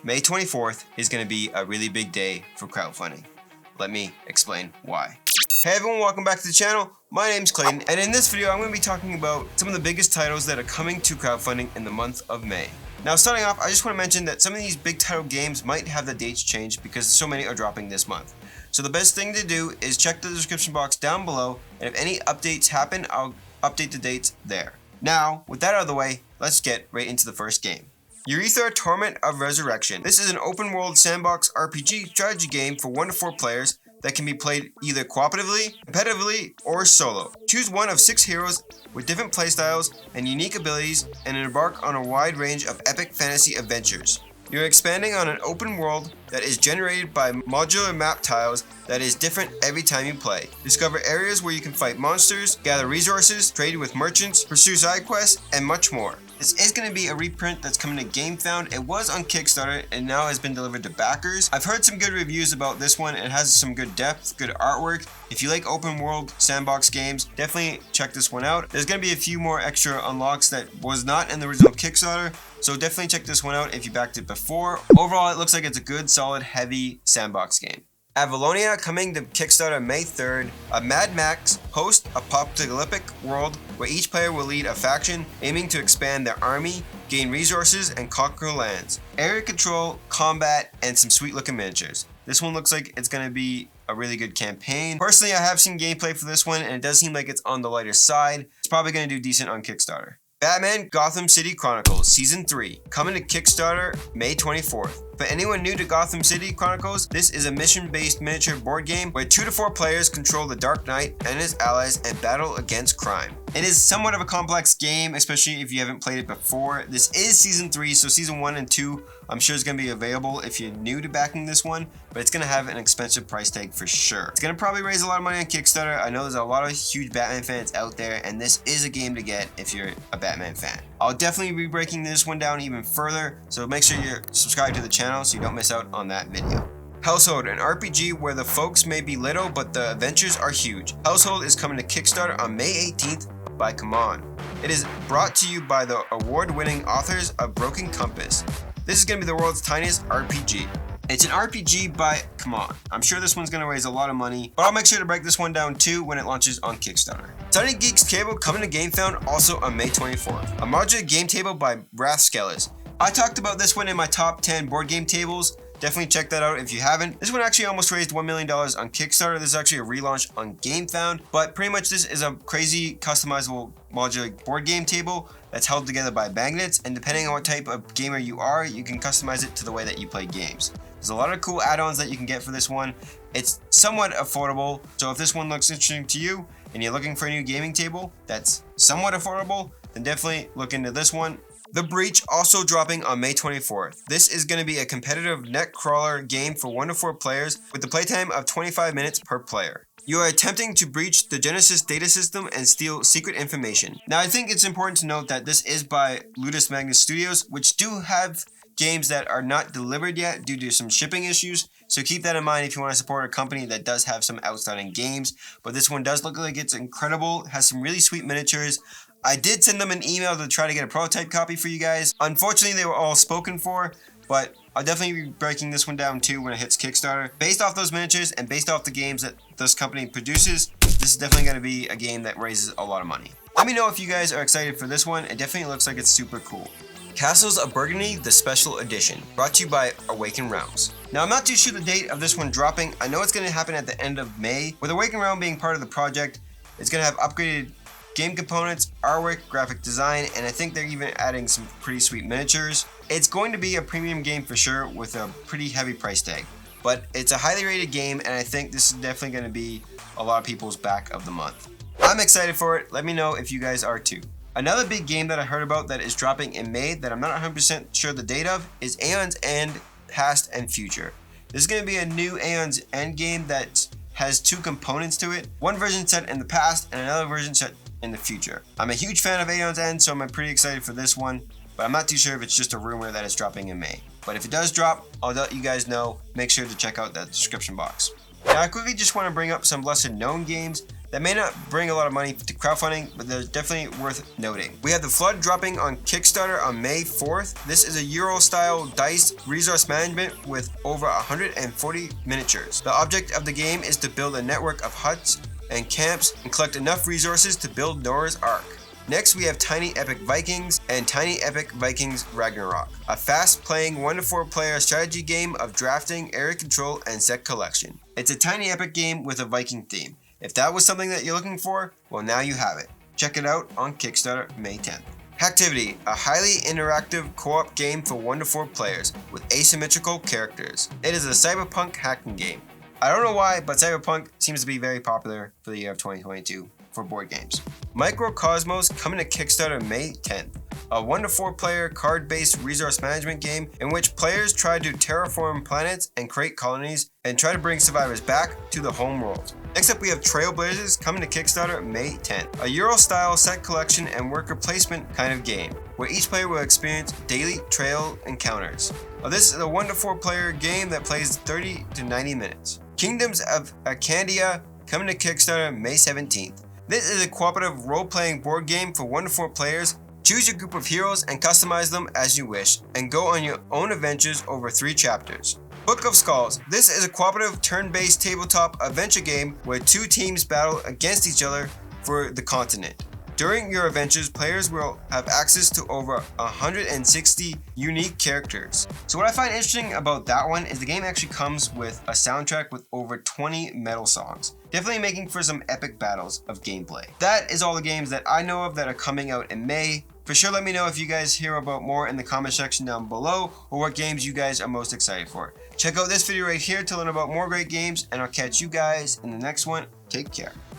May 24th is going to be a really big day for crowdfunding. Let me explain why. Hey everyone, welcome back to the channel. My name's Clayton, and in this video I'm going to be talking about some of the biggest titles that are coming to crowdfunding in the month of May. Now starting off, I just want to mention that some of these big title games might have the dates changed because so many are dropping this month. So the best thing to do is check the description box down below, and if any updates happen, I'll update the dates there. Now, with that out of the way, let's get right into the first game. Euthia Torment of Resurrection. This is an open world sandbox RPG strategy game for 1 to 4 players that can be played either cooperatively, competitively, or solo. Choose one of 6 heroes with different playstyles and unique abilities and embark on a wide range of epic fantasy adventures. You're expanding on an open world that is generated by modular map tiles that is different every time you play. Discover areas where you can fight monsters, gather resources, trade with merchants, pursue side quests, and much more. This is going to be a reprint that's coming to gamefound. It was on Kickstarter and now has been delivered to backers. I've heard some good reviews about this one. It has some good depth, good artwork. If you like open world sandbox games, definitely check this one out. There's going to be a few more extra unlocks that was not in the original Kickstarter, so definitely check this one out if you backed it before. Overall, it looks like it's a good, solid, heavy sandbox game. Avalonia, coming to Kickstarter May 3rd, a Mad Max post-apocalyptic world where each player will lead a faction aiming to expand their army, gain resources, and conquer lands. Area control, combat, and some sweet looking miniatures. This one looks like it's going to be a really good campaign. Personally, I have seen gameplay for this one and it does seem like it's on the lighter side. It's probably going to do decent on Kickstarter. Batman Gotham City Chronicles Season 3, coming to Kickstarter May 24th. For anyone new to Gotham City Chronicles, this is a mission-based miniature board game where 2 to 4 players control the Dark Knight and his allies and battle against crime. It is somewhat of a complex game, especially if you haven't played it before. This is Season 3, so Season 1 and 2 I'm sure is going to be available if you're new to backing this one, but it's going to have an expensive price tag for sure. It's going to probably raise a lot of money on Kickstarter. I know there's a lot of huge Batman fans out there, and this is a game to get if you're a Batman fan. I'll definitely be breaking this one down even further, so make sure you're subscribed to the channel so you don't miss out on that video. Household, an RPG where the folks may be little but the adventures are huge. Household is coming to Kickstarter on May 18th by Cmon. It is brought to you by the award-winning authors of Broken Compass. This is going to be the world's tiniest RPG. It's an RPG by Cmon. I'm sure this one's going to raise a lot of money, but I'll make sure to break this one down too when it launches on Kickstarter. SunnyGeeks Table coming to gamefound also on May 24th. A modular game table by Rathskellis. I talked about this one in my top 10 board game tables. Definitely check that out if you haven't. This one actually almost raised $1 million on Kickstarter. This is actually a relaunch on gamefound, but pretty much this is a crazy customizable modular board game table that's held together by magnets, and depending on what type of gamer you are, you can customize it to the way that you play games. There's a lot of cool add-ons that you can get for this one. It's somewhat affordable, so if this one looks interesting to you and you're looking for a new gaming table that's somewhat affordable, then definitely look into this one. The Breach, also dropping on May 24th. This is going to be a competitive net crawler game for 1 to 4 players with the playtime of 25 minutes per player. You are attempting to breach the Genesis data system and steal secret information. Now I think it's important to note that this is by Ludus Magnus Studios, which do have games that are not delivered yet due to some shipping issues. So keep that in mind if you want to support a company that does have some outstanding games. But this one does look like it's incredible. It has some really sweet miniatures. I did send them an email to try to get a prototype copy for you guys. Unfortunately, they were all spoken for, but I'll definitely be breaking this one down too when it hits Kickstarter. Based off those miniatures and based off the games that this company produces, this is definitely going to be a game that raises a lot of money. Let me know if you guys are excited for this one. It definitely looks like it's super cool. Castles of Burgundy, the Special Edition, brought to you by Awaken Realms. Now I'm not too sure the date of this one dropping. I know it's going to happen at the end of May. With Awaken Realm being part of the project, it's going to have upgraded game components, artwork, graphic design, and I think they're even adding some pretty sweet miniatures. It's going to be a premium game for sure with a pretty heavy price tag, but it's a highly rated game and I think this is definitely going to be a lot of people's back of the month. I'm excited for it. Let me know if you guys are too. Another big game that I heard about that is dropping in May that I'm not 100% sure the date of is Aeon's End Past and Future. This is going to be a new Aeon's End game that has 2 components to it. One version set in the past and another version set in the future. I'm a huge fan of Aeon's End, so I'm pretty excited for this one, but I'm not too sure if it's just a rumor that it's dropping in May. But if it does drop, I'll let you guys know. Make sure to check out that description box. Now I quickly just want to bring up some lesser known games that may not bring a lot of money to crowdfunding, but they're definitely worth noting. We have The Flood dropping on Kickstarter on May 4th. This is a Euro-style dice resource management with over 140 miniatures. The object of the game is to build a network of huts and camps and collect enough resources to build Noah's Ark. Next, we have Tiny Epic Vikings and Tiny Epic Vikings Ragnarok, a fast-playing 1 to 4 player strategy game of drafting, area control, and set collection. It's a Tiny Epic game with a Viking theme. If that was something that you're looking for, well, now you have it. Check it out on Kickstarter May 10th. Hacktivity, a highly interactive co-op game for 1 to 4 players with asymmetrical characters. It is a cyberpunk hacking game. I don't know why, but cyberpunk seems to be very popular for the year of 2022 for board games. Miro Cosmos coming to Kickstarter May 10th. A 1 to 4 player card-based resource management game in which players try to terraform planets and create colonies and try to bring survivors back to the home world. Next up, we have Trailblazers coming to Kickstarter May 10th. A Euro-style set collection and worker placement kind of game where each player will experience daily trail encounters. This is a 1 to 4 player game that plays 30 to 90 minutes. Kindgoms of Akandia coming to Kickstarter May 17th. This is a cooperative role-playing board game for 1 to 4 players. Choose your group of heroes and customize them as you wish, and go on your own adventures over 3 chapters. Book of Skulls. This is a cooperative turn-based tabletop adventure game where 2 teams battle against each other for the continent. During your adventures, players will have access to over 160 unique characters. So what I find interesting about that one is the game actually comes with a soundtrack with over 20 metal songs. Definitely making for some epic battles of gameplay. That is all the games that I know of that are coming out in May. For sure, let me know if you guys hear about more in the comment section down below, or what games you guys are most excited for. Check out this video right here to learn about more great games, and I'll catch you guys in the next one. Take care.